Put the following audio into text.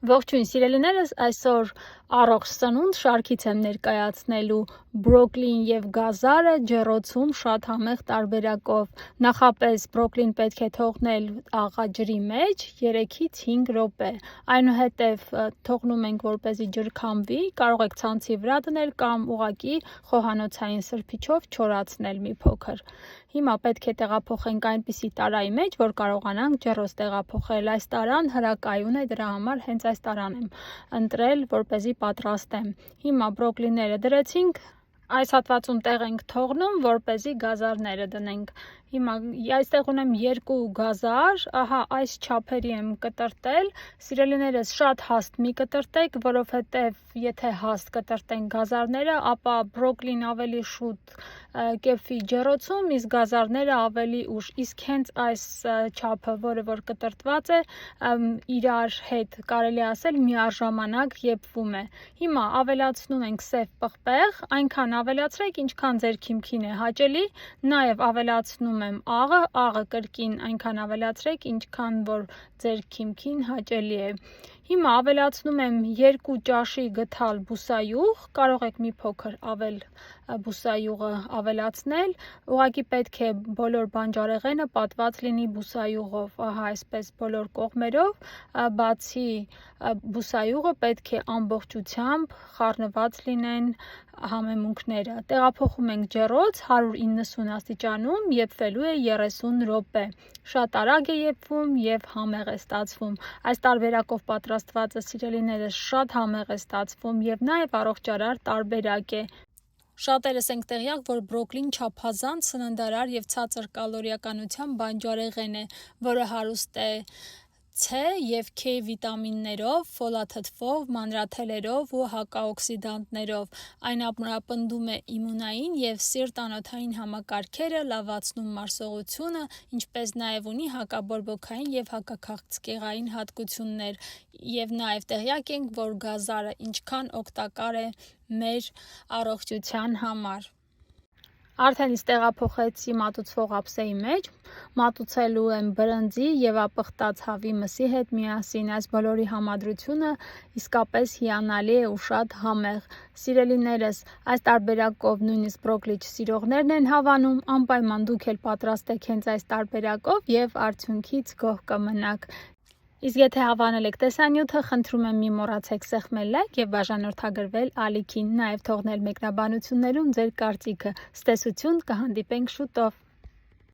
Ողջույն սիրելիներս, այսօր առողջ սնունդ շարքից եմ ներկայացնելու բրոկլին եւ գազարը ջեռոցում շատ համեղ տարբերակով։ Նախապես բրոկլին պետք է թողնել աղաջրի մեջ 3-ից 5 րոպե։ Այնուհետև թողնում ենք, որպեսզի ջրքամվի, կարող եք ցանցի վրա դնել կամ ուղղակի խոհանոցային սրբիչով չորացնել մի փոքր։ Հիմա պետք է տեղափոխենք այնպիսի տարայի մեջ, որ կարողանանք ջեռոց տեղափոխել։ Այս տարան հրակայուն է, դրա համար հենց այս տարան եմ ընտրել, որպեսզի պատրաստեմ։ Հիմա բրոկլիները դրեցինք, այս հատվածում տեղ ենք թողնում, որպեսզի գազարները դնենք։ Հիմա այստեղ ունեմ 2 գազար, ահա այս չափերի եմ կտրտել։ Սիրելիներս, շատ հաստ մի կտրտեք, որովհետև եթե հաստ կտրտենք գազարները, ապա բրոկլին ավելի շուտ կեփի ջեռոցում, իսկ գազարները ավելի ուշ։ Իսկ հենց այս չափը, որը որ կտրտված է, իրար հետ կարելի ասել միաժամանակ եփվում է։ Հիմա ավելացնում ենք սև պղպեղ, այնքան ավելացրեք, ինչքան ձեր քիմքին է հաճելի, նաև ավելացնում եմ աղը կրկին այնքան ավելացրեք, ինչքան որ ձեր քիմքին հաճելի է։ Հիմա ավելացնում եմ 2 ճաշի գթալ բուսայուղ, կարող եք մի փոքր ավել բուսայուղը ավելացնել, ուղղակի պետք է բոլոր բանջարեղենը պատված լինի բուսայուղով, ահա այսպես բոլոր կողմերով, բացի բուսայուղը պետք է ամբողջությամբ խառնված լինեն համեմունքները։ Տեղափոխում ենք ջեռոց 190 աստիճանում, եփվելու է 30 րոպե։ Շատ արագ է եփվում եւ համեղ է ստացվում։ Այս տարբերակով պատրաստվածը, սիրելիներս, շատ համեղ է ստացվում եւ նաեւ առողջարար տարբերակ է։ Շատերս ենք տեղյակ, որ բրոկլին չափազանց սննդարար եւ ցածր կալորիականությամբ բանջարեղեն է, որը հարուստ է C և K վիտամիններով, ֆոլաթթվով, մանրաթելերով ու հակաօքսիդանտներով։ Այն ամրապնդում է իմունային և սիրտ-անոթային համակարգերը, լավացնում մարսողությունը, ինչպես նաև ունի հակաբորբոքային և հակաքաղցկեղային հատկություններ։ Եվ նաև տեղյակ ենք, որ գազարը ինչքան օգտակար է մեր առողջության համար։ Արդեն իսկ տեղափոխեցի մատուցվող ափսեի մեջ, մատուցելու եմ բրնձի և ապխտած հավի մսի հետ միասին։ Այս բոլորի համադրությունը իսկապես հիանալի է ու շատ համեղ։ Սիրելիներս, այս տարբերակով նույնիսկ բրոկլի չսիրողներն են հավանում, անպայման դուք էլ պատրաստեք հենց այս տարբերակով և արդյունքից գոհ կմնաք։ Իսկ եթե հավանել եք տեսանյութը, խնդրում եմ մի մոռացեք սեղմել լայք և բաժանորդագրվել ալիքին, նաև թողնել մեկնաբանություններում ձեր կարծիքը։ Ցտեսություն, կհանդիպենք շուտով։